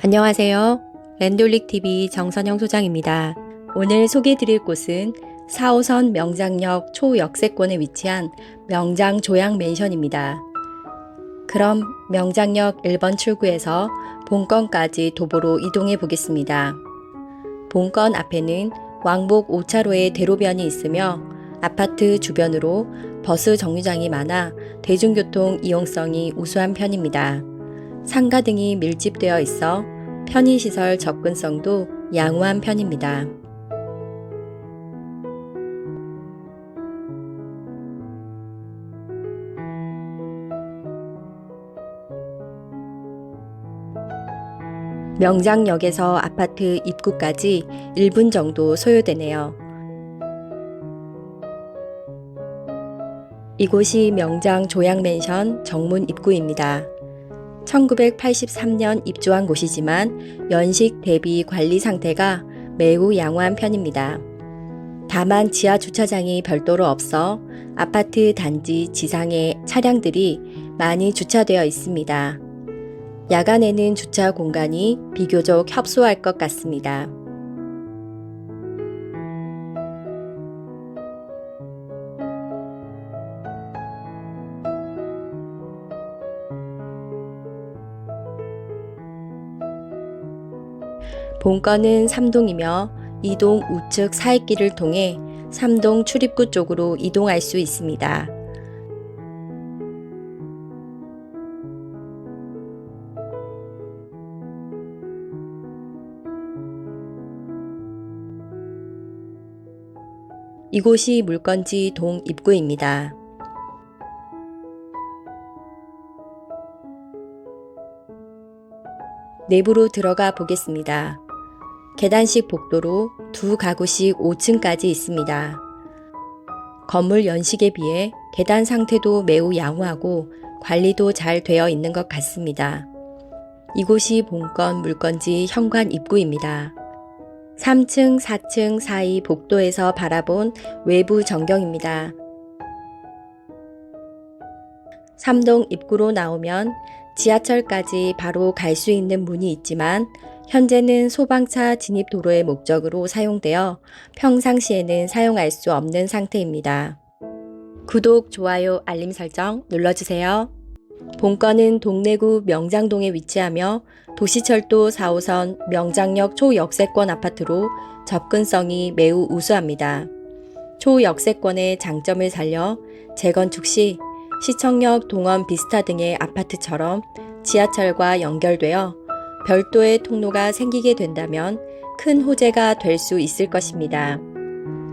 안녕하세요. 랜돌릭TV 정선영 소장입니다. 오늘 소개해드릴 곳은 4호선 명장역 초역세권에 위치한 명장 조양 맨션입니다. 그럼 명장역 1번 출구에서 본건까지 도보로 이동해 보겠습니다. 본건 앞에는 왕복 5차로의 대로변이 있으며 아파트 주변으로 버스 정류장이 많아 대중교통 이용성이 우수한 편입니다. 상가 등이 밀집되어 있어 편의시설 접근성도 양호한 편입니다. 명장역에서 아파트 입구까지 1분 정도 소요되네요. 이곳이 명장 조양맨션 정문 입구입니다. 1983년 입주한 곳이지만 연식 대비 관리 상태가 매우 양호한 편입니다. 다만 지하 주차장이 별도로 없어 아파트 단지 지상에 차량들이 많이 주차되어 있습니다. 야간에는 주차 공간이 비교적 협소할 것 같습니다. 본건은 3동이며 2동 우측 사이길을 통해 3동 출입구 쪽으로 이동할 수 있습니다. 이곳이 물건지 동 입구입니다. 내부로 들어가 보겠습니다. 계단식 복도로 두 가구씩 5층까지 있습니다. 건물 연식에 비해 계단 상태도 매우 양호하고 관리도 잘 되어 있는 것 같습니다. 이곳이 본건 물건지 현관 입구입니다. 3층, 4층 사이 복도에서 바라본 외부 전경입니다. 3동 입구로 나오면 지하철까지 바로 갈 수 있는 문이 있지만 현재는 소방차 진입 도로의 목적으로 사용되어 평상시에는 사용할 수 없는 상태입니다. 구독, 좋아요, 알림 설정 눌러주세요. 본건은 동래구 명장동에 위치하며 도시철도 4호선 명장역 초역세권 아파트로 접근성이 매우 우수합니다. 초역세권의 장점을 살려 재건축 시 시청역, 동원, 비스타 등의 아파트처럼 지하철과 연결되어 별도의 통로가 생기게 된다면 큰 호재가 될 수 있을 것입니다.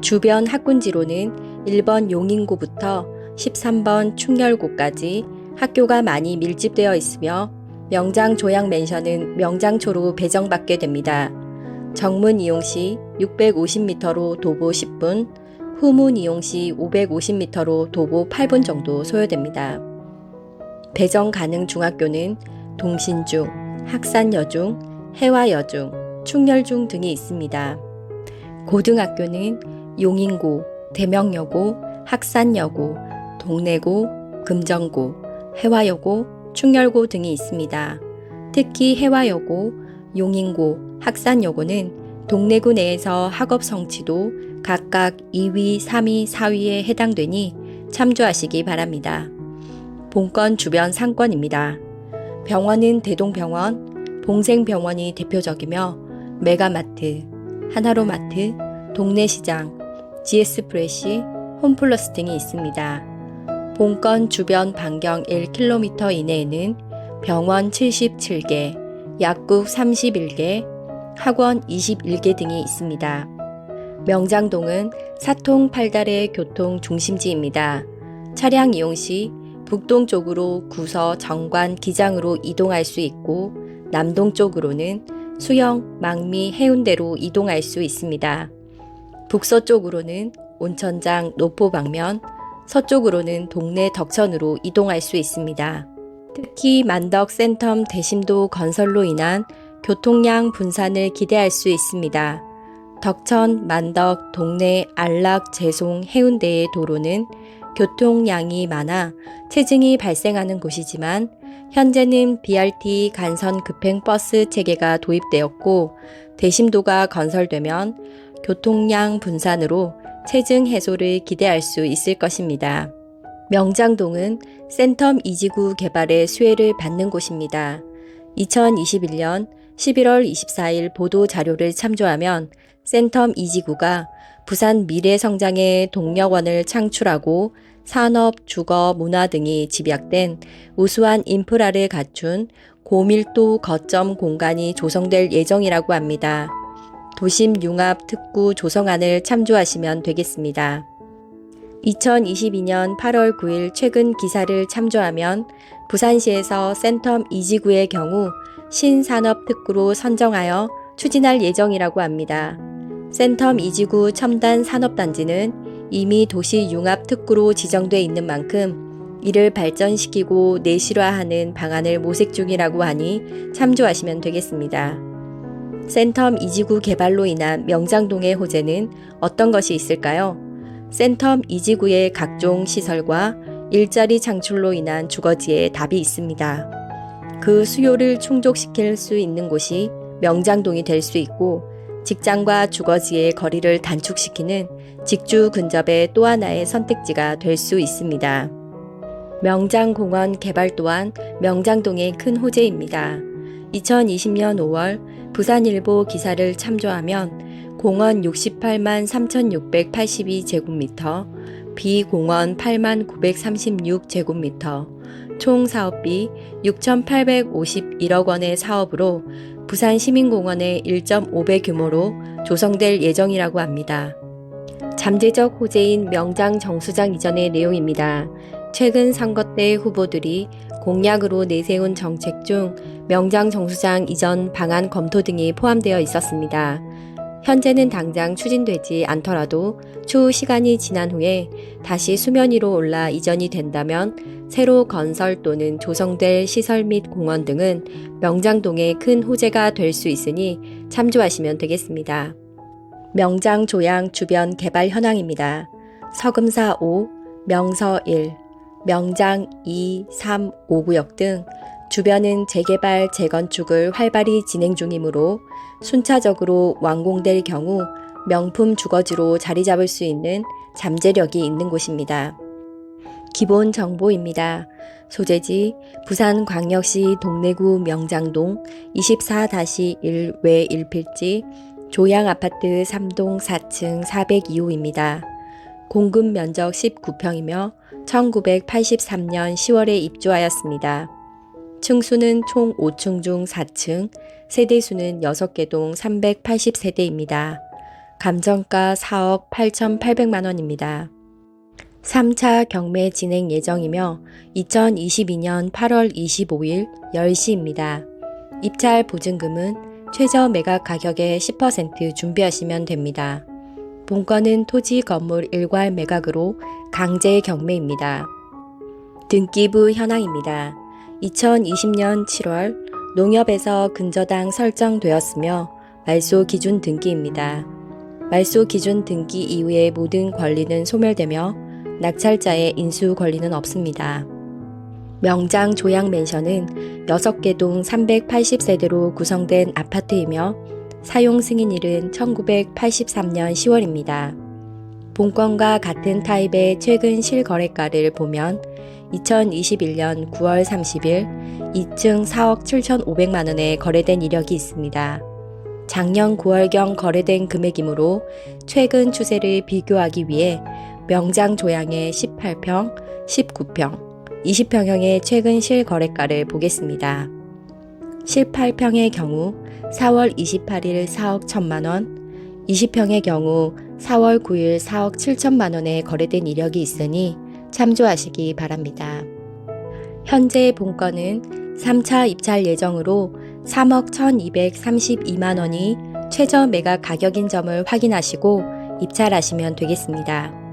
주변 학군지로는 1번 용인고부터 13번 충렬고까지 학교가 많이 밀집되어 있으며 명장 조양 맨션은 명장초로 배정받게 됩니다. 정문 이용 시 650m로 도보 10분, 후문 이용 시 550m로 도보 8분 정도 소요됩니다. 배정 가능 중학교는 동신중, 학산여중, 해화여중, 충렬중 등이 있습니다. 고등학교는 용인고, 대명여고, 학산여고, 동래고, 금정고, 해화여고, 충렬고 등이 있습니다. 특히 해화여고, 용인고, 학산여고는 동래구 내에서 학업 성취도 각각 2위, 3위, 4위에 해당되니 참조하시기 바랍니다. 본건 주변 상권입니다. 병원은 대동병원, 봉생병원이 대표적이며 메가마트, 하나로마트, 동래시장, GS프레시, 홈플러스 등이 있습니다. 본건 주변 반경 1km 이내에는 병원 77개, 약국 31개, 학원 21개 등이 있습니다. 명장동은 사통 팔달의 교통 중심지입니다. 차량 이용 시 북동 쪽으로 구서, 정관, 기장으로 이동할 수 있고 남동 쪽으로는 수영, 망미, 해운대로 이동할 수 있습니다. 북서쪽으로는 온천장, 노포 방면, 서쪽으로는 동래 덕천으로 이동할 수 있습니다. 특히 만덕 센텀 대심도 건설로 인한 교통량 분산을 기대할 수 있습니다. 덕천, 만덕, 동래, 안락, 재송, 해운대의 도로는 교통량이 많아 체증이 발생하는 곳이지만 현재는 BRT 간선 급행버스 체계가 도입되었고 대심도가 건설되면 교통량 분산으로 체증 해소를 기대할 수 있을 것입니다. 명장동은 센텀 2지구 개발의 수혜를 받는 곳입니다. 2021년 11월 24일 보도 자료를 참조하면 센텀 2지구가 부산 미래성장의 동력원을 창출하고 산업, 주거, 문화 등이 집약된 우수한 인프라를 갖춘 고밀도 거점 공간이 조성될 예정이라고 합니다. 도심 융합 특구 조성안을 참조하시면 되겠습니다. 2022년 8월 9일 최근 기사를 참조하면 부산시에서 센텀 2지구의 경우 신산업특구로 선정하여 추진할 예정이라고 합니다. 센텀 2지구 첨단 산업단지는 이미 도시 융합특구로 지정돼 있는 만큼 이를 발전시키고 내실화하는 방안을 모색 중이라고 하니 참조하시면 되겠습니다. 센텀 2지구 개발로 인한 명장동의 호재는 어떤 것이 있을까요? 센텀 2지구의 각종 시설과 일자리 창출로 인한 주거지에 답이 있습니다. 그 수요를 충족시킬 수 있는 곳이 명장동이 될 수 있고 직장과 주거지의 거리를 단축시키는 직주 근접의 또 하나의 선택지가 될 수 있습니다. 명장공원 개발 또한 명장동의 큰 호재입니다. 2020년 5월 부산일보 기사를 참조하면 공원 68만 3,682제곱미터, 비공원 8만 936제곱미터, 총 사업비 6,851억 원의 사업으로 부산 시민공원의 1.5배 규모로 조성될 예정이라고 합니다. 잠재적 호재인 명장 정수장 이전의 내용입니다. 최근 선거 때 후보들이 공약으로 내세운 정책 중 명장 정수장 이전 방안 검토 등이 포함되어 있었습니다. 현재는 당장 추진되지 않더라도 추후 시간이 지난 후에 다시 수면 위로 올라 이전이 된다면 새로 건설 또는 조성될 시설 및 공원 등은 명장동의 큰 호재가 될 수 있으니 참조하시면 되겠습니다. 명장 조양 주변 개발 현황입니다. 서금사 5, 명서 1, 명장 2, 3, 5구역 등 주변은 재개발, 재건축을 활발히 진행 중이므로 순차적으로 완공될 경우 명품 주거지로 자리 잡을 수 있는 잠재력이 있는 곳입니다. 기본 정보입니다. 소재지 부산광역시 동래구 명장동 24-1 외 1필지 조양아파트 3동 4층 402호입니다. 공급 면적 19평이며 1983년 10월에 입주하였습니다. 층수는 총 5층 중 4층, 세대수는 6개 동 380세대입니다. 감정가 4억 8,800만 원입니다. 3차 경매 진행 예정이며 2022년 8월 25일 10시입니다. 입찰 보증금은 최저 매각 가격의 10% 준비하시면 됩니다. 본건은 토지 건물 일괄 매각으로 강제 경매입니다. 등기부 현황입니다. 2020년 7월 농협에서 근저당 설정되었으며 말소 기준 등기입니다. 말소 기준 등기 이후의 모든 권리는 소멸되며 낙찰자의 인수 권리는 없습니다. 명장 조양 맨션은 6개 동 380세대로 구성된 아파트이며 사용 승인일은 1983년 10월입니다. 본건과 같은 타입의 최근 실거래가를 보면 2021년 9월 30일 2층 4억 7,500만 원에 거래된 이력이 있습니다. 작년 9월경 거래된 금액이므로 최근 추세를 비교하기 위해 명장 조양의 18평, 19평, 20평형의 최근 실거래가를 보겠습니다. 18평의 경우 4월 28일 4억 1천만 원, 20평의 경우 4월 9일 4억 7천만 원에 거래된 이력이 있으니 참조하시기 바랍니다. 현재 본건은 3차 입찰 예정으로 3억 1,232만 원이 최저 매각 가격인 점을 확인하시고 입찰하시면 되겠습니다.